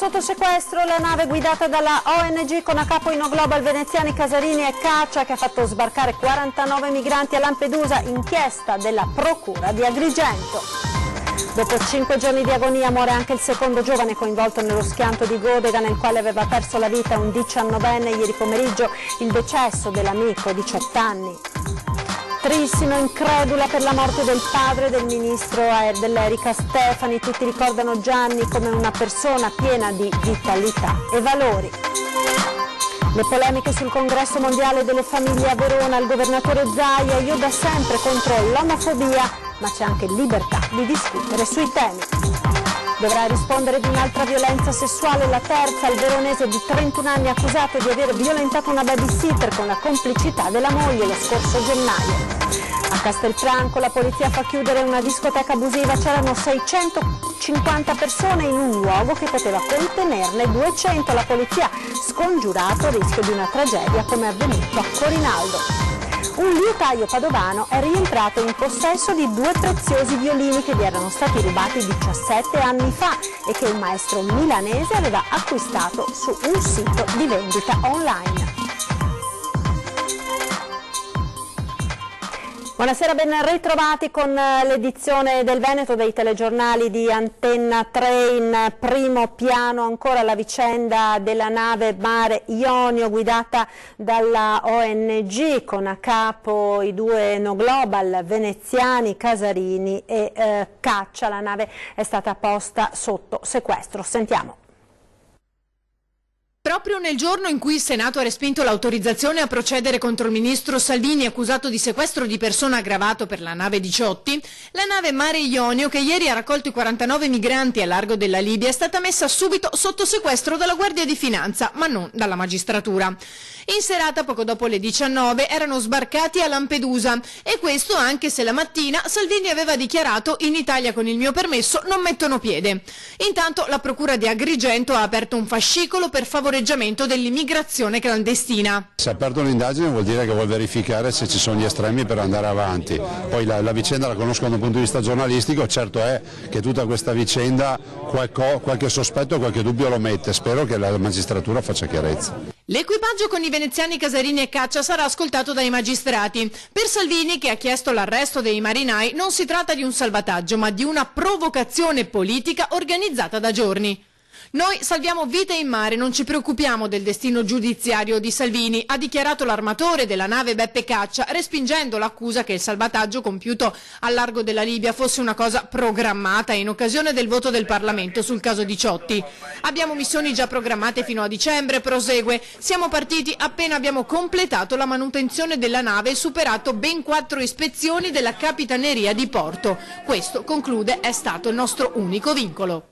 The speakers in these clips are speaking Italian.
sotto sequestro la nave guidata dalla ONG con a capo i no global veneziani Casarini e Caccia, che ha fatto sbarcare 49 migranti a Lampedusa, inchiesta della Procura di Agrigento. Dopo 5 giorni di agonia muore anche il secondo giovane coinvolto nello schianto di Godega, nel quale aveva perso la vita un 19enne ieri pomeriggio, il decesso dell'amico, 18 anni. Trissino, incredula per la morte del padre del ministro dell'Erica Stefani. Tutti ricordano Gianni come una persona piena di vitalità e valori. Le polemiche sul congresso mondiale delle famiglie a Verona, il governatore Zaia: io da sempre contro l'omofobia, ma c'è anche libertà di discutere sui temi. Dovrà rispondere di un'altra violenza sessuale, la terza, il veronese di 31 anni accusato di aver violentato una babysitter con la complicità della moglie lo scorso gennaio. A Castelfranco la polizia fa chiudere una discoteca abusiva, c'erano 650 persone in un luogo che poteva contenerne 200, la polizia scongiurato il rischio di una tragedia come è avvenuto a Corinaldo. Un liutaio padovano è rientrato in possesso di 2 preziosi violini che gli erano stati rubati 17 anni fa e che un maestro milanese aveva acquistato su un sito di vendita online. Buonasera, ben ritrovati con l'edizione del Veneto dei telegiornali di Antenna 3. In primo piano ancora la vicenda della nave Mare Ionio guidata dalla ONG con a capo i 2 no global veneziani Casarini e Caccia. La nave è stata posta sotto sequestro. Sentiamo. Proprio nel giorno in cui il Senato ha respinto l'autorizzazione a procedere contro il ministro Salvini accusato di sequestro di persona aggravato per la nave Diciotti, la nave Mare Ionio, che ieri ha raccolto i 49 migranti a largo della Libia, è stata messa subito sotto sequestro dalla Guardia di Finanza, ma non dalla magistratura. In serata, poco dopo le 19, erano sbarcati a Lampedusa, e questo anche se la mattina Salvini aveva dichiarato: in Italia con il mio permesso non mettono piede. Intanto la Procura di Agrigento ha aperto un fascicolo per favoreggiamento dell'immigrazione clandestina. Se ha aperto un'indagine vuol dire che vuol verificare se ci sono gli estremi per andare avanti. Poi la vicenda la conosco da un punto di vista giornalistico, certo è che tutta questa vicenda qualche sospetto, qualche dubbio lo mette. Spero che la magistratura faccia chiarezza. L'equipaggio con i veneziani Casarini e Caccia sarà ascoltato dai magistrati. Per Salvini, che ha chiesto l'arresto dei marinai, non si tratta di un salvataggio, ma di una provocazione politica organizzata da giorni. Noi salviamo vite in mare, non ci preoccupiamo del destino giudiziario di Salvini, ha dichiarato l'armatore della nave Beppe Caccia, respingendo l'accusa che il salvataggio compiuto al largo della Libia fosse una cosa programmata in occasione del voto del Parlamento sul caso Diciotti. Abbiamo missioni già programmate fino a dicembre, prosegue. Siamo partiti appena abbiamo completato la manutenzione della nave e superato ben 4 ispezioni della Capitaneria di Porto. Questo, conclude, è stato il nostro unico vincolo.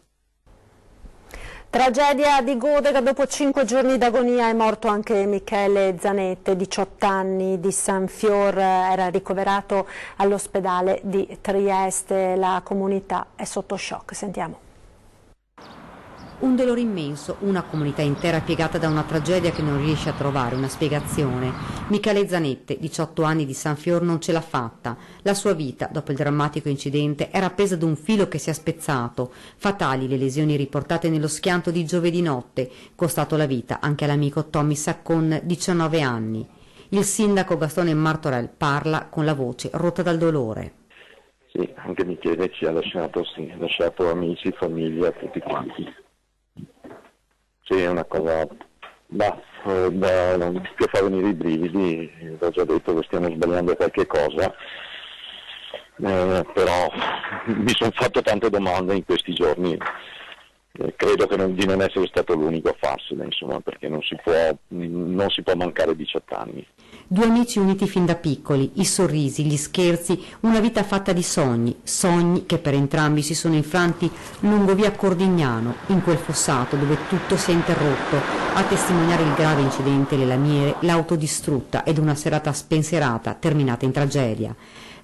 Tragedia di Godega: dopo 5 giorni d'agonia è morto anche Michele Zanette, 18 anni, di San Fior, era ricoverato all'ospedale di Trieste. La comunità è sotto shock. Sentiamo. Un dolore immenso, una comunità intera piegata da una tragedia che non riesce a trovare una spiegazione. Michele Zanette, 18 anni, di San Fior, non ce l'ha fatta. La sua vita, dopo il drammatico incidente, era appesa ad un filo che si è spezzato. Fatali le lesioni riportate nello schianto di giovedì notte, costato la vita anche all'amico Tommy Saccon, 19 anni. Il sindaco Gastone Martorell parla con la voce rotta dal dolore. Sì, anche Michele ci ha lasciato, lasciato amici, famiglia, tutti quanti. Sì, è una cosa che fa venire i brividi. Ho già detto che stiamo sbagliando qualche cosa, però mi sono fatto tante domande in questi giorni. Credo di non essere stato l'unico a farsene, insomma, perché non si può mancare 18 anni. 2 amici uniti fin da piccoli, i sorrisi, gli scherzi, una vita fatta di sogni che per entrambi si sono infranti lungo via Cordignano, in quel fossato dove tutto si è interrotto, a testimoniare il grave incidente le lamiere, l'auto distrutta ed una serata spensierata terminata in tragedia.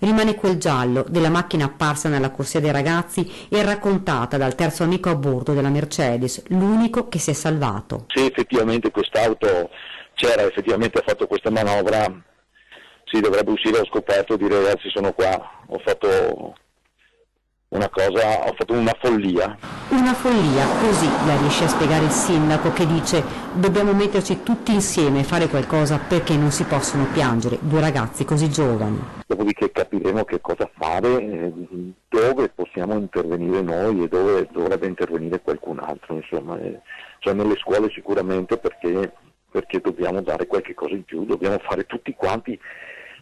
Rimane quel giallo della macchina apparsa nella corsia dei ragazzi e raccontata dal terzo amico a bordo della Mercedes, l'unico che si è salvato. Se effettivamente quest'auto c'era, effettivamente ha fatto questa manovra, si dovrebbe uscire allo scoperto e dire: ragazzi, sono qua, ho ho fatto una follia. Una follia, così la riesce a spiegare il sindaco, che dice: dobbiamo metterci tutti insieme e fare qualcosa perché non si possono piangere due ragazzi così giovani. Dopodiché capiremo che cosa fare, dove possiamo intervenire noi e dove dovrebbe intervenire qualcun altro, insomma, cioè nelle scuole sicuramente, perché dobbiamo dare qualche cosa in più, dobbiamo fare tutti quanti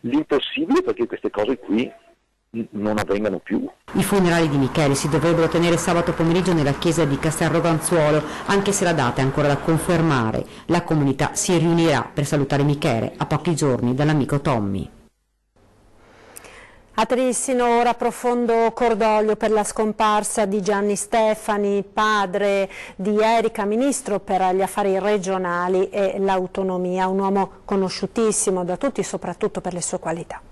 l'impossibile perché queste cose qui non avvengano più. I funerali di Michele si dovrebbero tenere sabato pomeriggio nella chiesa di Castel Roganzuolo, anche se la data è ancora da confermare. La comunità si riunirà per salutare Michele a pochi giorni dall'amico Tommy. A Trissino ora profondo cordoglio per la scomparsa di Gianni Stefani, padre di Erika, ministro per gli affari regionali e l'autonomia, un uomo conosciutissimo da tutti soprattutto per le sue qualità.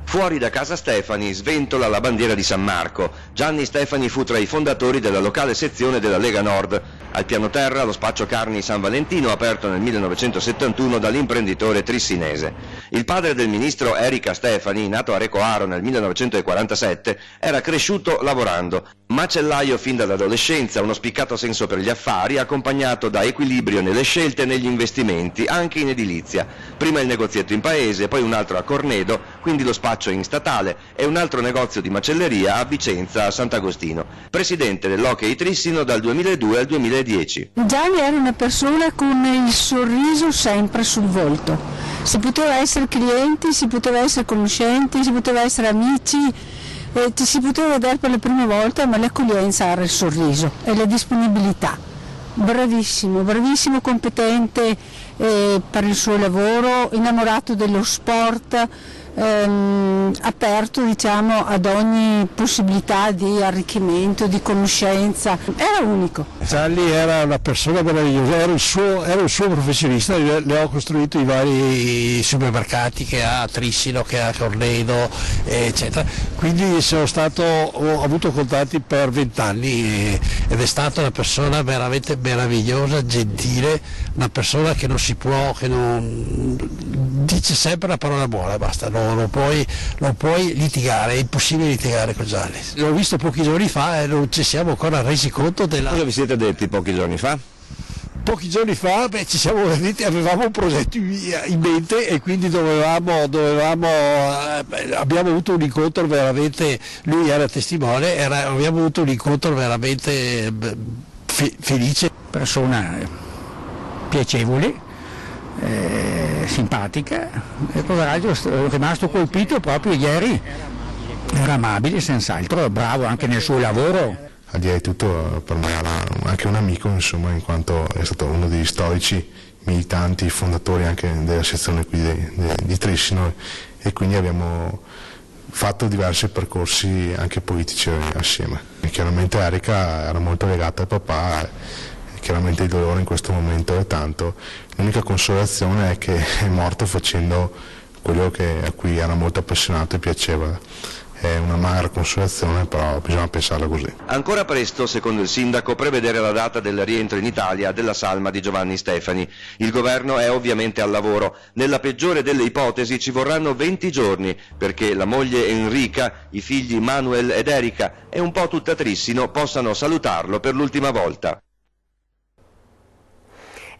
Fuori da casa Stefani sventola la bandiera di San Marco. Gianni Stefani fu tra i fondatori della locale sezione della Lega Nord. Al piano terra lo spaccio carni San Valentino, aperto nel 1971 dall'imprenditore trissinese. Il padre del ministro Erika Stefani, nato a Recoaro nel 1947, era cresciuto lavorando. Macellaio fin dall'adolescenza, uno spiccato senso per gli affari, accompagnato da equilibrio nelle scelte e negli investimenti, anche in edilizia. Prima il negozietto in paese, poi un altro a Cornedo, quindi lo spaccio in statale, e un altro negozio di macelleria a Vicenza, a Sant'Agostino. Presidente dell'Hockey Trissino dal 2002 al 2010. Gianni era una persona con il sorriso sempre sul volto. Si poteva essere clienti, si poteva essere conoscenti, si poteva essere amici, ci si poteva vedere per le prime volte, ma l'accoglienza era il sorriso e la disponibilità. Bravissimo, bravissimo, competente per il suo lavoro, innamorato dello sport, aperto, diciamo, ad ogni possibilità di arricchimento, di conoscenza. Era unico. Gianni era una persona meravigliosa, era un suo professionista. Le ho costruito i vari supermercati che ha a Trissino, che ha a Cornedo, eccetera. Quindi ho avuto contatti per 20 anni ed è stata una persona veramente meravigliosa, gentile, una persona che non si può, che non dice sempre la parola buona, basta. Non puoi litigare, è impossibile litigare con Gianni. L'ho visto pochi giorni fa e non ci siamo ancora resi conto della... Cosa vi siete detti pochi giorni fa? Pochi giorni fa ci siamo venuti, avevamo un progetto in mente e quindi abbiamo avuto un incontro veramente, lui era testimone, abbiamo avuto un incontro veramente felice. Persona piacevole, simpatica, e poveraccio è rimasto colpito proprio ieri. Era amabile senz'altro, bravo anche nel suo lavoro. Al di là di tutto per me era anche un amico, insomma, in quanto è stato uno degli storici militanti, fondatori anche della sezione qui di Trissino, e quindi abbiamo fatto diversi percorsi anche politici assieme. E chiaramente Erika era molto legata al papà, chiaramente il dolore in questo momento è tanto. L'unica consolazione è che è morto facendo quello a cui era molto appassionato e piaceva. È una magra consolazione, però bisogna pensarla così. Ancora presto, secondo il sindaco, prevedere la data del rientro in Italia della salma di Giovanni Stefani. Il governo è ovviamente al lavoro. Nella peggiore delle ipotesi ci vorranno 20 giorni perché la moglie Enrica, i figli Manuel ed Erika e un po' tutta Trissino possano salutarlo per l'ultima volta.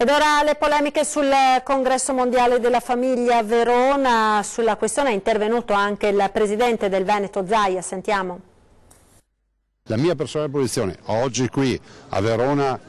Ed ora le polemiche sul Congresso Mondiale della Famiglia a Verona. Sulla questione è intervenuto anche il presidente del Veneto Zaia, sentiamo. La mia personale posizione oggi qui a Verona,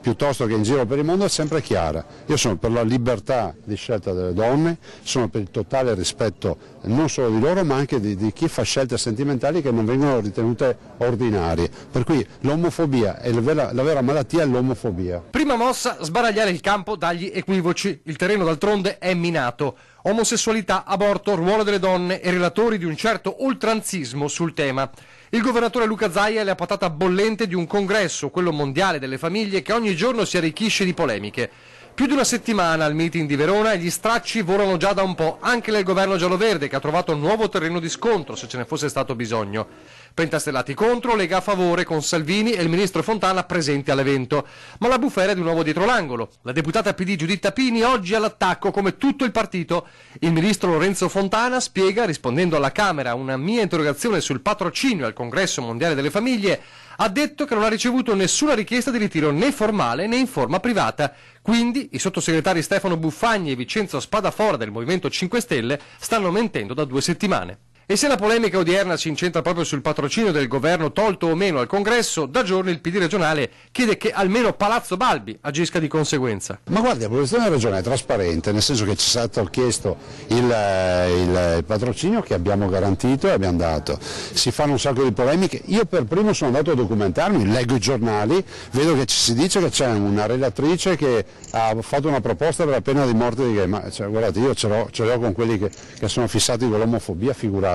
piuttosto che in giro per il mondo, è sempre chiara. Io sono per la libertà di scelta delle donne, sono per il totale rispetto non solo di loro ma anche di chi fa scelte sentimentali che non vengono ritenute ordinarie. Per cui l'omofobia è la vera malattia, è l'omofobia. Prima mossa, sbaragliare il campo dagli equivoci. Il terreno d'altronde è minato. Omosessualità, aborto, ruolo delle donne e relatori di un certo oltranzismo sul tema. Il governatore Luca Zaia è la patata bollente di un congresso, quello mondiale delle famiglie, che ogni giorno si arricchisce di polemiche. Più di una settimana al meeting di Verona e gli stracci volano già da un po', anche nel governo giallo-verde, che ha trovato un nuovo terreno di scontro, se ce ne fosse stato bisogno. Pentastellati contro, Lega a favore, con Salvini e il ministro Fontana presenti all'evento. Ma la bufera è di nuovo dietro l'angolo. La deputata PD Giuditta Pini oggi all'attacco come tutto il partito. Il ministro Lorenzo Fontana spiega, rispondendo alla Camera a una mia interrogazione sul patrocinio al Congresso Mondiale delle Famiglie, ha detto che non ha ricevuto nessuna richiesta di ritiro né formale né in forma privata. Quindi i sottosegretari Stefano Buffagni e Vincenzo Spadafora del Movimento 5 Stelle stanno mentendo da 2 settimane. E se la polemica odierna si incentra proprio sul patrocinio del governo tolto o meno al Congresso, da giorni il PD regionale chiede che almeno Palazzo Balbi agisca di conseguenza. Ma guardi, la posizione della regione è trasparente, nel senso che ci è stato chiesto il patrocinio che abbiamo garantito e abbiamo dato. Si fanno un sacco di polemiche, io per primo sono andato a documentarmi, leggo i giornali, vedo che ci si dice che c'è una relatrice che ha fatto una proposta per la pena di morte di gay, ma cioè, guardate, io ce l'ho con quelli che sono fissati con l'omofobia, figuratevi.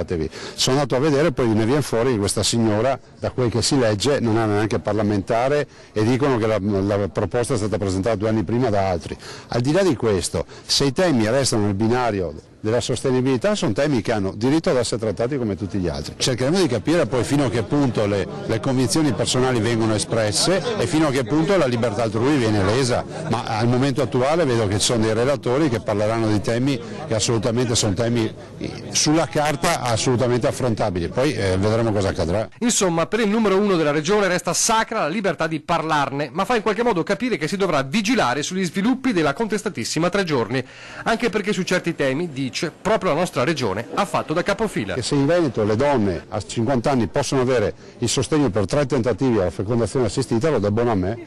Sono andato a vedere, poi ne viene fuori che questa signora, da quel che si legge, non è neanche parlamentare e dicono che la proposta è stata presentata 2 anni prima da altri. Al di là di questo, se i temi restano nel binario della sostenibilità, sono temi che hanno diritto ad essere trattati come tutti gli altri. Cercheremo di capire poi fino a che punto le convinzioni personali vengono espresse e fino a che punto la libertà altrui viene lesa, ma al momento attuale vedo che ci sono dei relatori che parleranno di temi che assolutamente sono temi sulla carta assolutamente affrontabili, poi vedremo cosa accadrà. Insomma, per il numero 1 della regione resta sacra la libertà di parlarne, ma fa in qualche modo capire che si dovrà vigilare sugli sviluppi della contestatissima 3 giorni, anche perché su certi temi, dice, proprio la nostra regione ha fatto da capofila. E se in Veneto le donne a 50 anni possono avere il sostegno per 3 tentativi alla fecondazione assistita, lo debbono a me,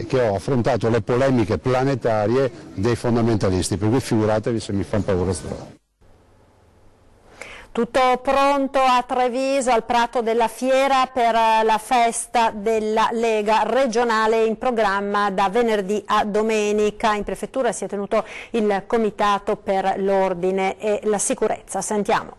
che ho affrontato le polemiche planetarie dei fondamentalisti, per cui figuratevi se mi fanno paura strada. Tutto pronto a Treviso, al Prato della Fiera, per la festa della Lega regionale in programma da venerdì a domenica. In prefettura si è tenuto il comitato per l'ordine e la sicurezza. Sentiamo.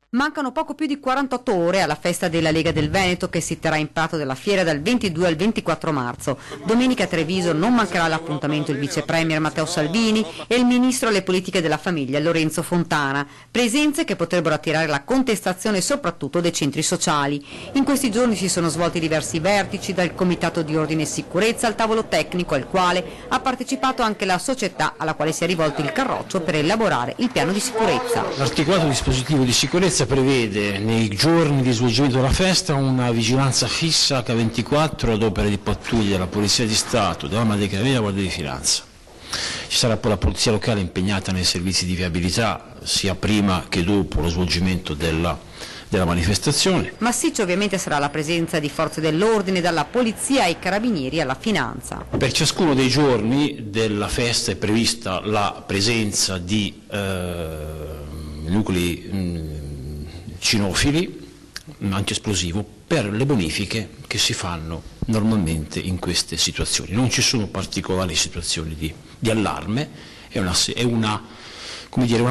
Mancano poco più di 48 ore alla festa della Lega del Veneto che si terrà in Prato della Fiera dal 22 al 24 marzo. Domenica a Treviso non mancherà l'appuntamento il vice premier Matteo Salvini e il ministro alle politiche della famiglia Lorenzo Fontana, presenze che potrebbero attirare la contestazione soprattutto dei centri sociali. In questi giorni si sono svolti diversi vertici, dal comitato di ordine e sicurezza al tavolo tecnico al quale ha partecipato anche la società alla quale si è rivolto il Carroccio per elaborare il piano di sicurezza. L'articolato dispositivo di sicurezza prevede nei giorni di svolgimento della festa una vigilanza fissa H24 ad opera di pattuglia della Polizia di Stato, dell'Arma dei Carabinieri e della Guardia di Finanza. Ci sarà poi la Polizia locale impegnata nei servizi di viabilità sia prima che dopo lo svolgimento della manifestazione. Massiccia ovviamente sarà la presenza di forze dell'ordine, dalla Polizia ai Carabinieri alla Finanza. Per ciascuno dei giorni della festa è prevista la presenza di nuclei cinofili, antiesplosivo, per le bonifiche che si fanno normalmente in queste situazioni. Non ci sono particolari situazioni di allarme, è una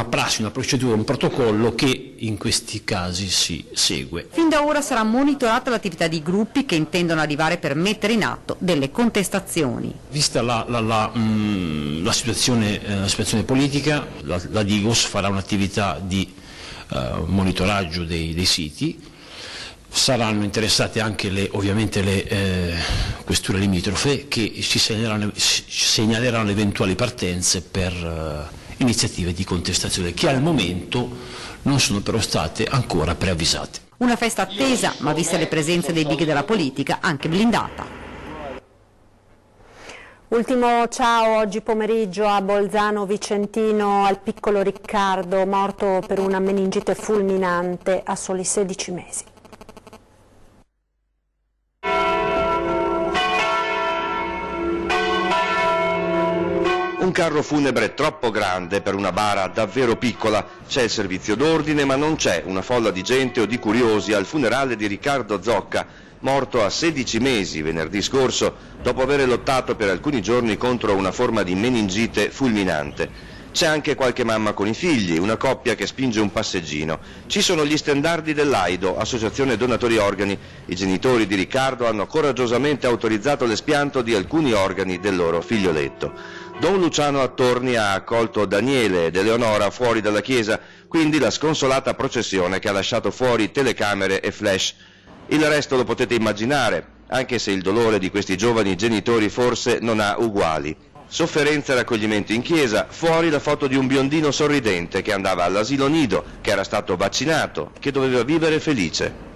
prassi, una procedura, un protocollo che in questi casi si segue. Fin da ora sarà monitorata l'attività di gruppi che intendono arrivare per mettere in atto delle contestazioni. Vista la situazione politica, la Digos farà un'attività di monitoraggio dei siti, saranno interessate anche ovviamente le questure limitrofe che ci segnaleranno eventuali partenze per iniziative di contestazione che al momento non sono però state ancora preavvisate. Una festa attesa, ma viste le presenze dei big della politica, anche blindata. Ultimo ciao oggi pomeriggio a Bolzano Vicentino al piccolo Riccardo, morto per una meningite fulminante a soli 16 mesi. Un carro funebre troppo grande per una bara davvero piccola. C'è il servizio d'ordine ma non c'è una folla di gente o di curiosi al funerale di Riccardo Zocca, morto a 16 mesi venerdì scorso dopo aver lottato per alcuni giorni contro una forma di meningite fulminante. C'è anche qualche mamma con i figli, una coppia che spinge un passeggino. Ci sono gli stendardi dell'AIDO, Associazione Donatori Organi. I genitori di Riccardo hanno coraggiosamente autorizzato l'espianto di alcuni organi del loro figlioletto. Don Luciano Attorni ha accolto Daniele ed Eleonora fuori dalla chiesa. quindi la sconsolata processione che ha lasciato fuori telecamere e flash. Il resto lo potete immaginare, anche se il dolore di questi giovani genitori forse non ha uguali. Sofferenza e raccoglimento in chiesa, fuori la foto di un biondino sorridente che andava all'asilo nido, che era stato vaccinato, che doveva vivere felice.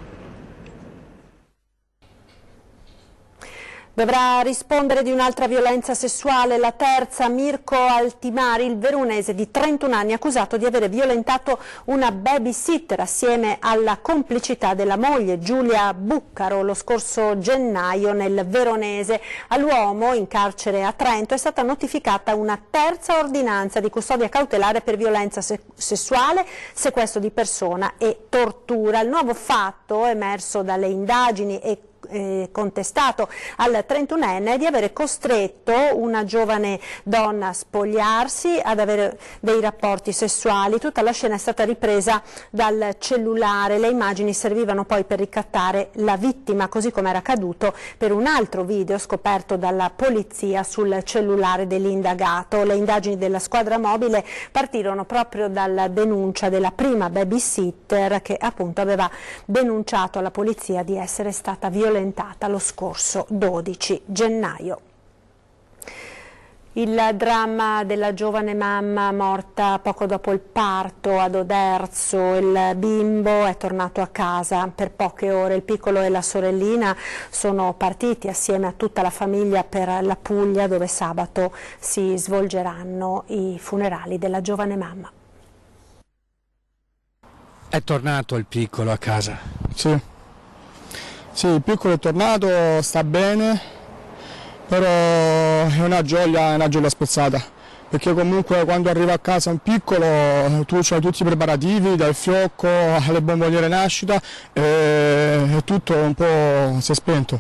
Dovrà rispondere di un'altra violenza sessuale, la terza. Mirko Altimari, il veronese di 31 anni, accusato di aver violentato una babysitter assieme alla complicità della moglie Giulia Buccaro lo scorso gennaio nel veronese. All'uomo, in carcere a Trento, è stata notificata una terza ordinanza di custodia cautelare per violenza sessuale, sequestro di persona e tortura. Il nuovo fatto, emerso dalle indagini e contestato al 31enne, di avere costretto una giovane donna a spogliarsi, ad avere dei rapporti sessuali. Tutta la scena è stata ripresa dal cellulare, le immagini servivano poi per ricattare la vittima, così come era accaduto per un altro video scoperto dalla polizia sul cellulare dell'indagato. Le indagini della squadra mobile partirono proprio dalla denuncia della prima babysitter, che appunto aveva denunciato alla polizia di essere stata violentata lo scorso 12 gennaio. Il dramma della giovane mamma morta poco dopo il parto ad Oderzo. Il bimbo è tornato a casa per poche ore. Il piccolo e la sorellina sono partiti assieme a tutta la famiglia per la Puglia, dove sabato si svolgeranno i funerali della giovane mamma. È tornato il piccolo a casa? Sì, il piccolo è tornato, sta bene, però è una gioia spezzata, perché comunque quando arriva a casa un piccolo tu c'hai tutti i preparativi, dal fiocco alle bomboniere nascita, e tutto un po' si è spento,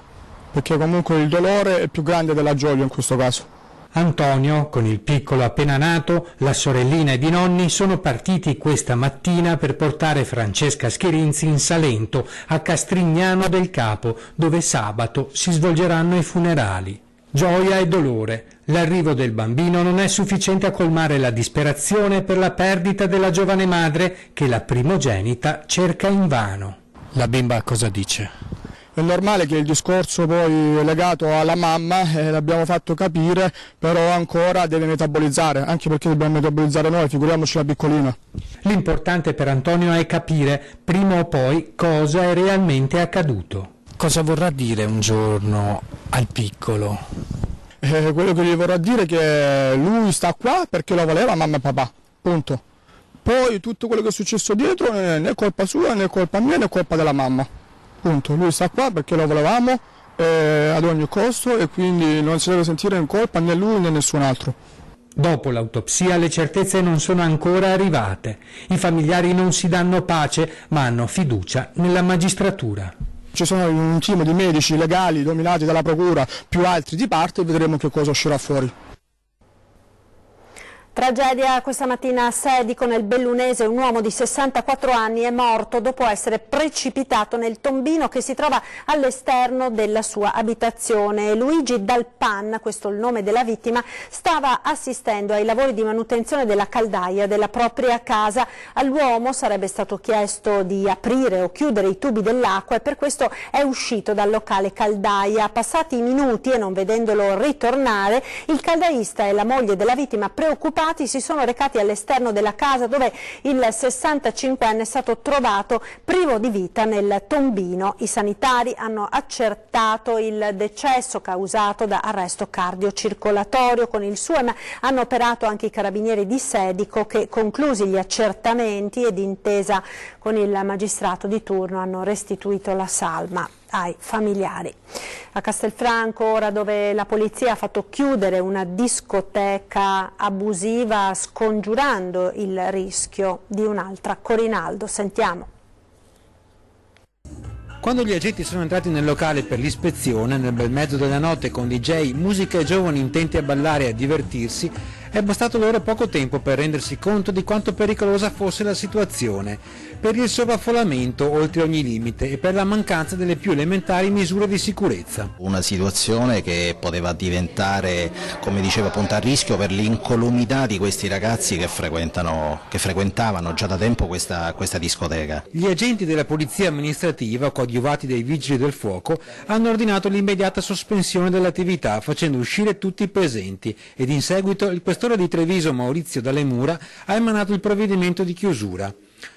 perché comunque il dolore è più grande della gioia in questo caso. Antonio, con il piccolo appena nato, la sorellina ed i nonni sono partiti questa mattina per portare Francesca Schirinzi in Salento, a Castrignano del Capo, dove sabato si svolgeranno i funerali. Gioia e dolore. L'arrivo del bambino non è sufficiente a colmare la disperazione per la perdita della giovane madre che la primogenita cerca invano. La bimba cosa dice? È normale che il discorso poi è legato alla mamma, l'abbiamo fatto capire, però ancora deve metabolizzare, anche perché dobbiamo metabolizzare noi, figuriamoci la piccolina. L'importante per Antonio è capire, prima o poi, cosa è realmente accaduto. Cosa vorrà dire un giorno al piccolo? Quello che gli vorrà dire è che lui sta qua perché lo voleva mamma e papà, punto. Poi tutto quello che è successo dietro non è né colpa sua, né colpa mia, né colpa della mamma. Punto. Lui sta qua perché lo volevamo ad ogni costo, e quindi non si deve sentire in colpa né lui né nessun altro. Dopo l'autopsia le certezze non sono ancora arrivate. I familiari non si danno pace, ma hanno fiducia nella magistratura. Ci sono un team di medici legali dominati dalla procura, più altri di parte, e vedremo che cosa uscirà fuori. Tragedia questa mattina a Sedico nel Bellunese. Un uomo di 64 anni è morto dopo essere precipitato nel tombino che si trova all'esterno della sua abitazione. Luigi Dalpan, questo è il nome della vittima, stava assistendo ai lavori di manutenzione della caldaia della propria casa. All'uomo sarebbe stato chiesto di aprire o chiudere i tubi dell'acqua e per questo è uscito dal locale caldaia. Passati i minuti e non vedendolo ritornare, il caldaista e la moglie della vittima, preoccupati, si sono recati all'esterno della casa, dove il 65enne è stato trovato privo di vita nel tombino. I sanitari hanno accertato il decesso causato da arresto cardiocircolatorio. Con il SUEM hanno operato anche i carabinieri di Sedico che, conclusi gli accertamenti ed intesa con il magistrato di turno, hanno restituito la salma ai familiari. A Castelfranco, ora, dove la polizia ha fatto chiudere una discoteca abusiva scongiurando il rischio di un'altra. Corinaldo, sentiamo. Quando gli agenti sono entrati nel locale per l'ispezione, nel bel mezzo della notte, con DJ, musica e giovani intenti a ballare e a divertirsi, È bastato loro poco tempo per rendersi conto di quanto pericolosa fosse la situazione, per il sovraffollamento oltre ogni limite e per la mancanza delle più elementari misure di sicurezza. Una situazione che poteva diventare, come dicevo appunto, a rischio per l'incolumità di questi ragazzi che frequentavano già da tempo questa discoteca. Gli agenti della polizia amministrativa, coadiuvati dai vigili del fuoco, hanno ordinato l'immediata sospensione dell'attività, facendo uscire tutti i presenti, ed in seguito il questore di Treviso Maurizio Dalle Mura ha emanato il provvedimento di chiusura.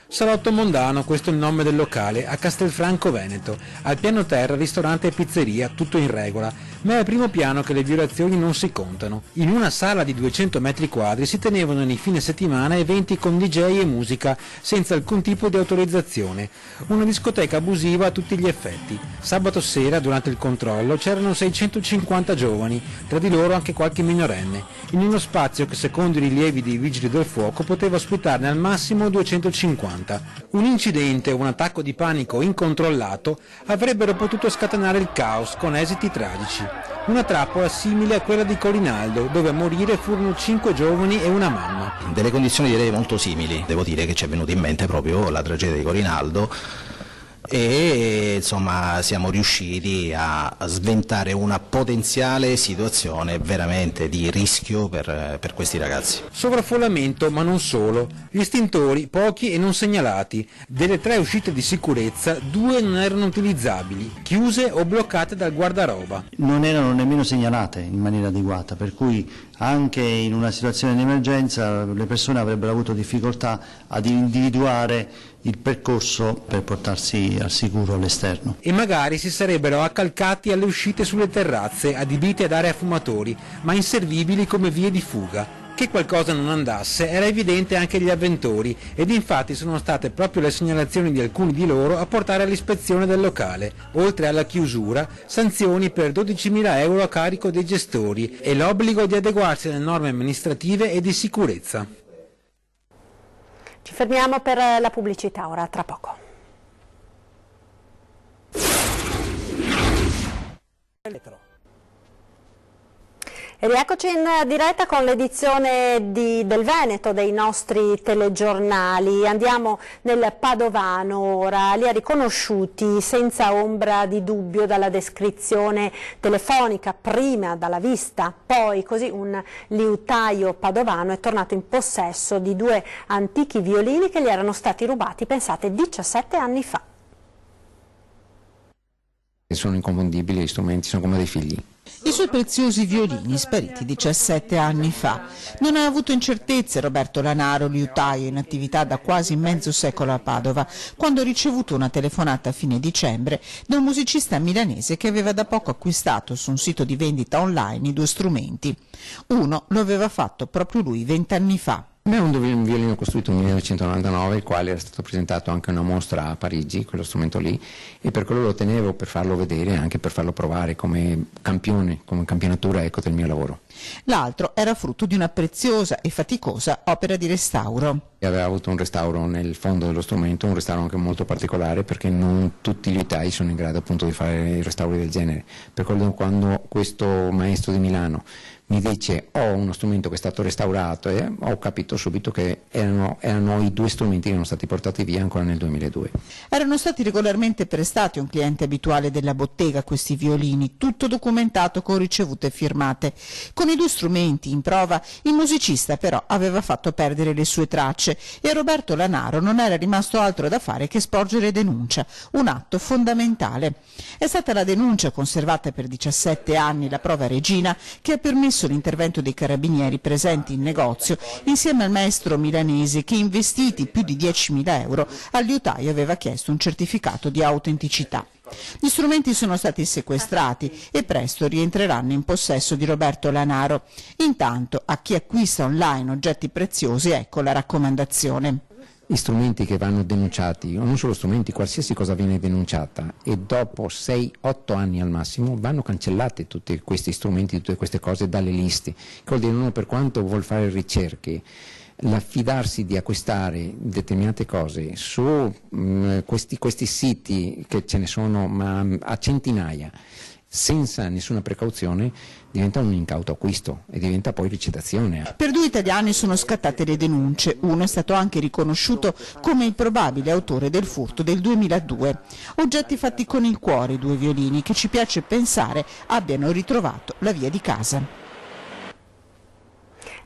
Salotto Mondano, questo è il nome del locale, a Castelfranco Veneto. Al piano terra ristorante e pizzeria, tutto in regola, ma è al primo piano che le violazioni non si contano. In una sala di 200 metri quadri si tenevano nei fine settimana eventi con DJ e musica, senza alcun tipo di autorizzazione. Una discoteca abusiva a tutti gli effetti. Sabato sera, durante il controllo, c'erano 650 giovani, tra di loro anche qualche minorenne, in uno spazio che secondo i rilievi dei vigili del fuoco poteva ospitarne al massimo 250. Un incidente o un attacco di panico incontrollato avrebbero potuto scatenare il caos con esiti tragici. Una trappola simile a quella di Corinaldo, dove a morire furono 5 giovani e una mamma. Delle condizioni direi molto simili, devo dire che ci è venuta in mente proprio la tragedia di Corinaldo e insomma siamo riusciti a sventare una potenziale situazione veramente di rischio per questi ragazzi. Sovraffollamento, ma non solo. Gli estintori, pochi e non segnalati. Delle 3 uscite di sicurezza, 2 non erano utilizzabili, chiuse o bloccate dal guardaroba. Non erano nemmeno segnalate in maniera adeguata, per cui anche in una situazione di emergenza le persone avrebbero avuto difficoltà ad individuare il percorso per portarsi al sicuro all'esterno. E magari si sarebbero accalcati alle uscite sulle terrazze, adibite ad area fumatori, ma inservibili come vie di fuga. Che qualcosa non andasse era evidente anche agli avventori, ed infatti sono state proprio le segnalazioni di alcuni di loro a portare all'ispezione del locale. Oltre alla chiusura, sanzioni per 12.000 euro a carico dei gestori e l'obbligo di adeguarsi alle norme amministrative e di sicurezza. Ci fermiamo per la pubblicità, ora tra poco. E rieccoci in diretta con l'edizione del Veneto dei nostri telegiornali. Andiamo nel Padovano ora, li ha riconosciuti senza ombra di dubbio dalla descrizione telefonica, prima dalla vista, poi così un liutaio padovano è tornato in possesso di 2 antichi violini che gli erano stati rubati, pensate, 17 anni fa. Sono inconfondibili, gli strumenti sono come dei figli. I suoi preziosi violini spariti 17 anni fa. Non ha avuto incertezze Roberto Lanaro, liutaio in attività da quasi mezzo secolo a Padova, quando ha ricevuto una telefonata a fine dicembre da un musicista milanese che aveva da poco acquistato su un sito di vendita online i 2 strumenti. Uno lo aveva fatto proprio lui 20 anni fa. È un violino costruito nel 1999, il quale era stato presentato anche a una mostra a Parigi, quello strumento lì, e per quello lo tenevo, per farlo vedere e anche per farlo provare come campione, come campionatura del mio lavoro. L'altro era frutto di una preziosa e faticosa opera di restauro. Aveva avuto un restauro nel fondo dello strumento, un restauro anche molto particolare, perché non tutti gli liutai sono in grado appunto di fare restauri del genere. Per quello quando questo maestro di Milano mi dice ho uno strumento che è stato restaurato, e ho capito subito che erano i 2 strumenti che erano stati portati via ancora nel 2002. Erano stati regolarmente prestati a un cliente abituale della bottega questi violini, tutto documentato con ricevute firmate. Con i 2 strumenti in prova il musicista però aveva fatto perdere le sue tracce e a Roberto Lanaro non era rimasto altro da fare che sporgere denuncia, un atto fondamentale. È stata la denuncia, conservata per 17 anni, la prova regina, che ha permesso l'intervento dei carabinieri presenti in negozio insieme al maestro milanese che, investiti più di 10.000 euro, al liutaio aveva chiesto un certificato di autenticità. Gli strumenti sono stati sequestrati e presto rientreranno in possesso di Roberto Lanaro. Intanto a chi acquista online oggetti preziosi ecco la raccomandazione. Gli strumenti che vanno denunciati, o non solo strumenti, qualsiasi cosa viene denunciata, e dopo 6-8 anni al massimo vanno cancellati tutti questi strumenti, tutte queste cose dalle liste. Vuol dire, uno, per quanto vuol fare ricerche, l'affidarsi di acquistare determinate cose su questi siti, che ce ne sono ma a centinaia, senza nessuna precauzione diventa un incauto acquisto e diventa poi ricettazione. Per 2 italiani sono scattate le denunce, uno è stato anche riconosciuto come il probabile autore del furto del 2002. Oggetti fatti con il cuore, 2 violini che ci piace pensare abbiano ritrovato la via di casa.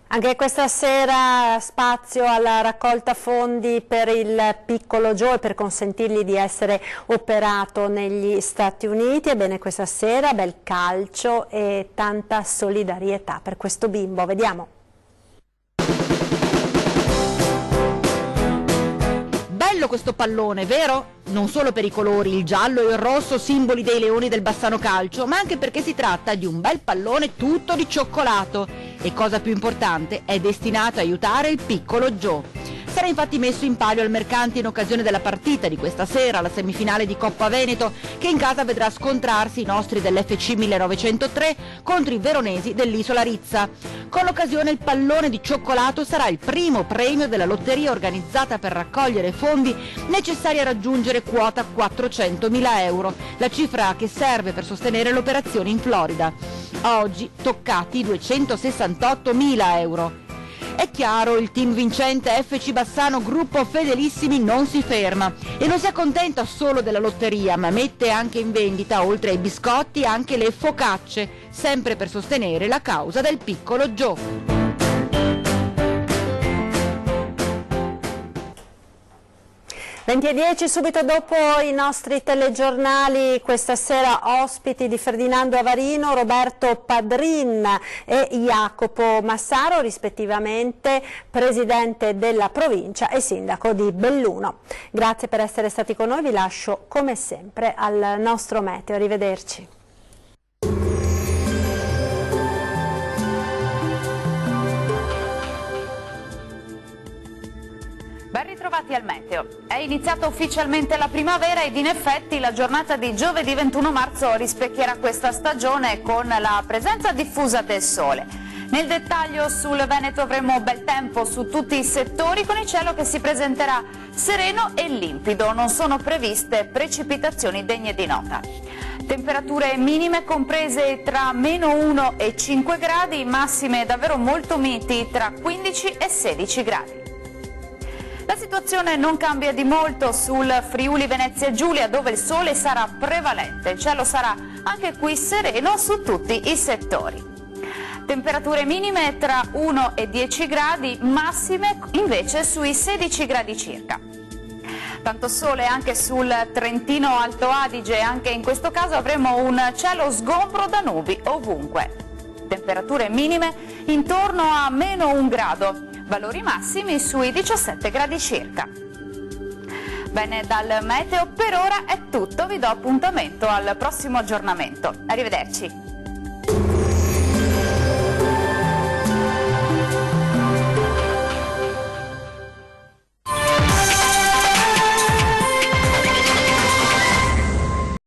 Anche questa sera spazio alla raccolta fondi per il piccolo Joe per consentirgli di essere operato negli Stati Uniti. Ebbene, questa sera bel calcio e tanta solidarietà per questo bimbo. Vediamo. Bello questo pallone, vero? Non solo per i colori, il giallo e il rosso, simboli dei leoni del Bassano Calcio, ma anche perché si tratta di un bel pallone tutto di cioccolato e, cosa più importante, è destinato a aiutare il piccolo Joe. Sarà infatti messo in palio al mercante in occasione della partita di questa sera, la semifinale di Coppa Veneto, che in casa vedrà scontrarsi i nostri dell'FC 1903 contro i veronesi dell'Isola Rizza. Con l'occasione il pallone di cioccolato sarà il primo premio della lotteria organizzata per raccogliere fondi necessari a raggiungere quota 400.000 euro, la cifra che serve per sostenere l'operazione in Florida. A oggi toccati 268.000 euro. È chiaro, il team vincente FC Bassano Gruppo Fedelissimi non si ferma e non si accontenta solo della lotteria, ma mette anche in vendita, oltre ai biscotti, anche le focacce, sempre per sostenere la causa del piccolo Joe. 20:10, subito dopo i nostri telegiornali, questa sera ospiti di Ferdinando Avarino, Roberto Padrin e Jacopo Massaro, rispettivamente presidente della provincia e sindaco di Belluno. Grazie per essere stati con noi, vi lascio come sempre al nostro meteo, arrivederci. Ben ritrovati al meteo. È iniziata ufficialmente la primavera ed in effetti la giornata di giovedì 21 marzo rispecchierà questa stagione con la presenza diffusa del sole. Nel dettaglio sul Veneto avremo bel tempo su tutti i settori con il cielo che si presenterà sereno e limpido. Non sono previste precipitazioni degne di nota. Temperature minime comprese tra -1 e 5 gradi, massime davvero molto miti tra 15 e 16 gradi. La situazione non cambia di molto sul Friuli Venezia Giulia, dove il sole sarà prevalente. Il cielo sarà anche qui sereno su tutti i settori. Temperature minime tra 1 e 10 gradi, massime invece sui 16 gradi circa. Tanto sole anche sul Trentino Alto Adige, anche in questo caso avremo un cielo sgombro da nubi ovunque. Temperature minime intorno a -1 grado. Valori massimi sui 17 gradi circa. Bene, dal meteo per ora è tutto, vi do appuntamento al prossimo aggiornamento. Arrivederci.